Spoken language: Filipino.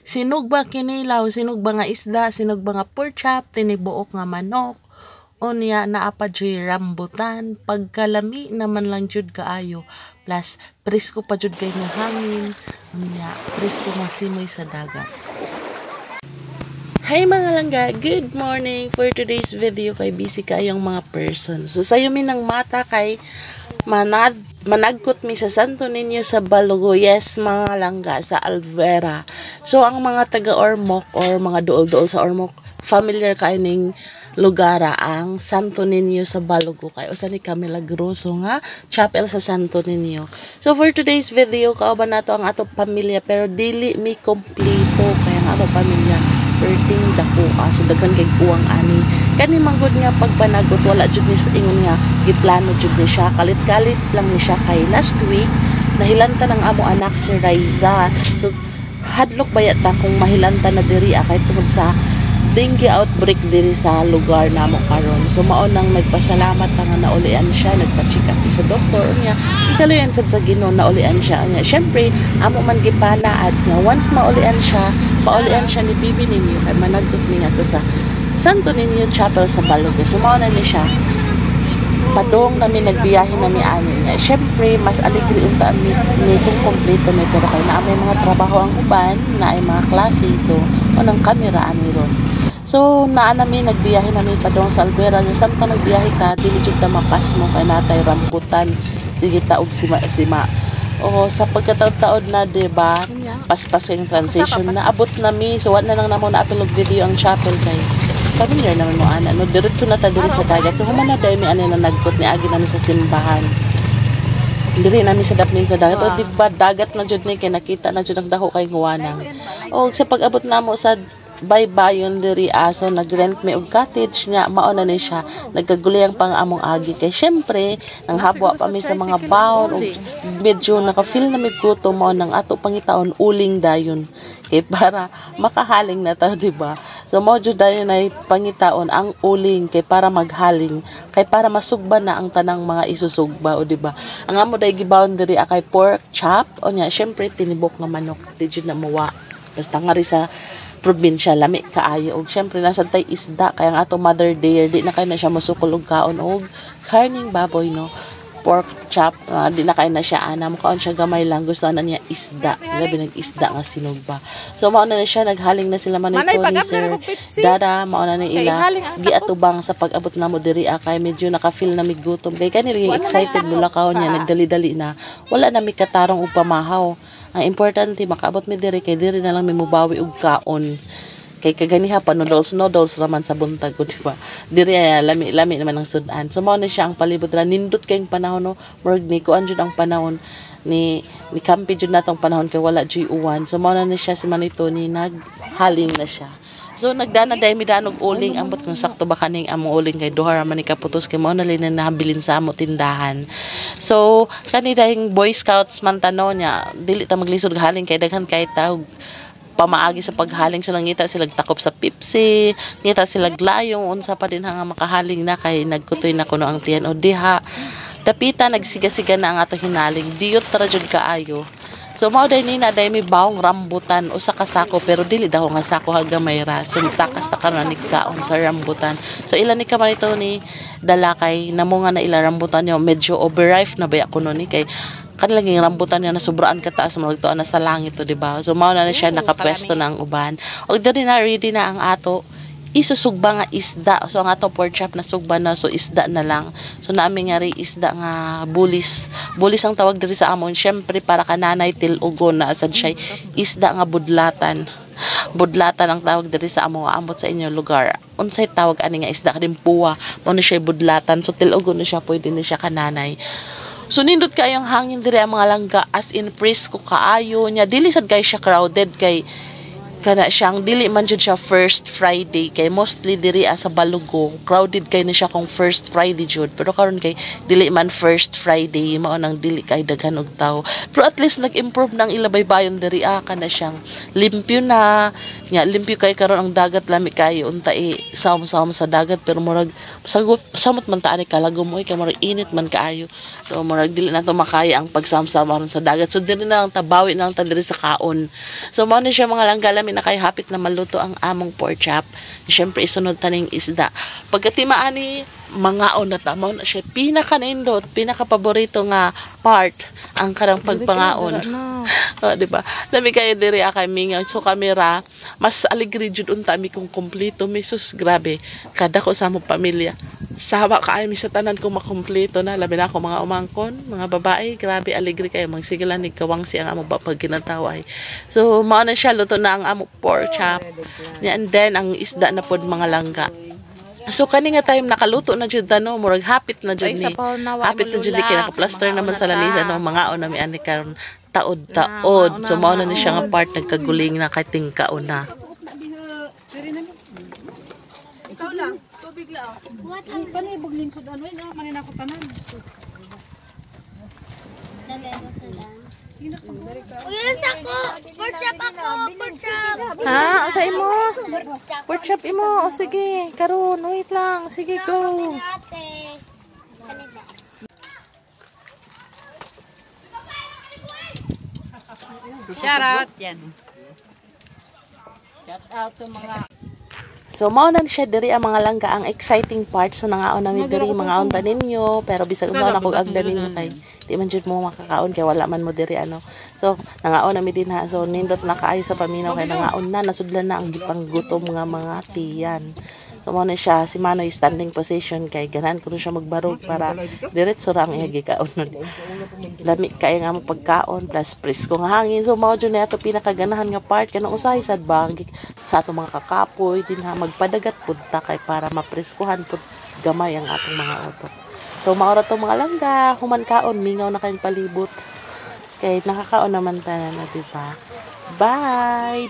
Sinugba kinilaw, sinugba nga isda, sinugba nga pork chop, tinibuok nga manok. Unya naapa jud rambutan, pagkalami naman lang jud kaayo. Plus presko pa jud kay nga hangin. Unya presko nga simoy sa dagat. Hi mga langga, good morning! For today's video kay busy kayong mga person. So sayo mi ng mata kay managkot mi sa Santo Niño sa Balugo. Yes mga langga, sa Alvera. So ang mga taga Ormoc or mga duol-duol sa Ormoc, familiar kayo ning lugara ang Santo Niño sa Balugo kay usa ni Camila Grosso nga chapel sa Santo Niño. So for today's video kauban nato ang ato pamilya pero dili mi kompleto kaya ang ato pamilya perting dako so daghan kay kuwang ani kani manggod nga pagpanagot wala jud ni sa ingon nga giplano jud ni siya kalit-kalit lang ni siya kay last week nahilanta ng amo anak si Raiza. So hadlok bayat ta kung mahilanta na diri kay tungod sa dengue outbreak diri sa lugar namo karon. So mao nang nagpasalamat ta nga naulian siya, nagpa-check up sa doktor niya. Ikaluyan sad sa Ginoo naulian siya niya. Syempre amo man gipanaad nga once maulian siya, paulian siya ni bibi ninyo kay managkot mi nga to sa Santo Niño Chapel sa Balugo. So mao na ni siya. Padong kami nagbiyahe na mi ani niya. Syempre mas aligri unta mi kung kompleto mi pero kay naa may mga trabaho ang uban, na ay mga klase. So unang kamera ani ron. So naa nami nagbiyahe nami padong sa Alvera. Yung saan ka nagbiyahe ka, dili jud ta mapas mo kay natay rambutan. Sige ta og sima-sima. O sa pagkataon-taon na, diba, paspas yung transition na abot nami. So wala na lang namo na apilog video ang chapel kay familiar naman mo ana no diretso na ta diri sa dagat. So humana dai mi ani na nagkot ni agi nami sa simbahan. Diri nami sa dapnin sa dagat. O diba dagat na jud ni kay nakita na jud ang daho kay nguwanang. O sa pag-abot namo sa baybayon diri aso nagrent mi og cottage nya mao na ni siya nagkaguliyang pang among agi kay syempre nang habwa pa mi sa mga baon ug medyo naka-feel na mi gutom mao nang ato pangitaon uling dayon kay para makahaling na ta diba. So mao jud dayon ay pangitaon ang uling kay para maghaling kay para masugba na ang tanang mga isusugba o diba. Ang amo day gibawon diri kay pork chop o nya syempre tinibok nga manok di jud na mawa basta nga ri sa probinsya lami kaayo og syempre nasa tay isda kaya ang ato mother dear di na kay na siya mosukol og kaon og karning baboy no pork chop di na kay na siya ana mo kaon siya gamay lang gusto na niya isda labi nag isda nga sinugba. So mao na siya naghaling na sila manito ni Sir Dada mao na ni ila giatubang sa pag-abot namo diri kay medyo naka-feel na mig gutom kay kanili excited mula kaon niya nagdali-dali na wala na mi katarong og pamahaw. Ang importante makaabot mi diri kay diri na lang mi mobawi og kaon kay kaganiha pa noodles raman sa buntag ko diba diri lami naman ang sudan. So mao na siya ang palibot ra nindot kayong panahon no murag ni kuan jud ang panahon ni kampi jud natong panahon kay wala jud uwan. So mao na siya si Manito ni naghaling na siya. So nagdana day mi danog uling ambot kung sakto ba kaning among uling kay duha man ni kaputos kay mao na lin nahabilin sa amo tindahan. So kani dayong Boy Scouts man tanaw niya dili ta maglisod haling kay daghan kay tawag pamaagi sa paghaling. So nangita sila takop sa Pepsi, ngita sila glayong unsa pa din nga makahaling na kay nagkutoy na kuno ang tiyan o diha dapita nagsiga-siga na ang ato hinaling diyot ra jud kaayo. So mao day nina day mi bawong rambutan usa ka sako pero dili daw nga sako hagamay ra. So takas ta karon ni kaon sa rambutan. So ilan ni ka man ito ni dala kay namo nga na ila rambutan yo medyo overripe na baya kuno ni kay kanilang yung rambutan niya na sobraan kataas mo na sa langit to diba. So mao na siya nakapwesto na ang uban og diri na ready na ang ato isusugba nga isda. So ang atong pork chop na sugba na so isda na lang. So naami nga ri isda nga bulis ang tawag diri sa amon syempre para kananay tilugon na asad siya isda nga budlatan ang tawag diri sa amo ambot sa inyo lugar unsay tawag ani nga isda kadimpuwa mao na siya budlatan. So tilugon na siya pwede na siya kananay. So nindot kayong hangin diri ang mga langga as in presko kaayo nya dili sad guys siya crowded kay kana siyang dili man jud siya first Friday kay mostly diri sa Balugo crowded kay na siya kung first Friday jud pero karon kay dili man first Friday mao nang dili kay daghan og tawo pero at least nag-improve nang ilabaybayon diri kana siyang limpyo na nya limpyo kay karon ang dagat lami kay unta saom-saom sa dagat pero murag samot man ta ani kalagomoy kay murag init man kaayo. So murag dili na to makaya ang pagsam-sam sa dagat so diri na lang tabawi na lang ta diri sa kaon. So mao ni siya mga langga lami na kay hapit na maluto ang among pork chop. Siyempre isunod taning isda. Pagkatimaan ni mga na tamo na siya pinaka-nindot, pinaka-paborito nga part ang karang pagpangaon. Di ba? Dami kayo diri kay mingaw. So kamera, mas aligri jud unta mi kung kompleto misus grabe. Kada ko sa among pamilya. Sawa kaayo mi sa tanan kung makumpleto na labi na ako mga umangkon, mga babae, grabe aligri kayo magsigilan ni kawang si ang among pag ginataway. So mao na siya luto na ang among pork chop. And then ang isda na pod mga langga. So kani nga time nakaluto na jud no, murag hapit na jud ni. Hapit na jud ni kay naka-plaster naman sa lamisa no, mga on na mi ani karon taod-taod. So mao na ni siya nga part nagkaguling na kay tingkaon na. Ikaw lang, tubig lang. What ang panibog lingkod ano na maninako tanan. Dagay ko sa lang. Uy, sako! Pork chop ako! Pork chop! Ha? Asa imo? Pork chop imo. O sige, karon wait lang. Sige, go. Ate. Shout out yan. Shout out to mga So mao na siya diri ang mga langga ang exciting part. So nangaon nami diri mga unta ninyo pero bisag umaw na kog agda ninyo kay di man jud mo makakaon kay wala man mo diri ano. So nangaon nami din ha. So nindot na kaayo sa paminaw kay nangaon na nasudlan na ang gipanggutom nga mga tiyan. So mao na siya si Manoy standing position kay ganahan ko siya magbarog para diretso ra ang iya gikaon. Lami kay nga mo pagkaon plus presko nga hangin. So mao jud na ato pinakaganahan nga part kanang usahay sad ba sa ato mga kakapoy din ha magpadagat pud ta kay para mapreskuhan pud gamay ang atong mga utok. So mao ra to mga langga, human kaon mingaw na kayong palibot. Kay nakakaon naman tanan na di ba? Bye.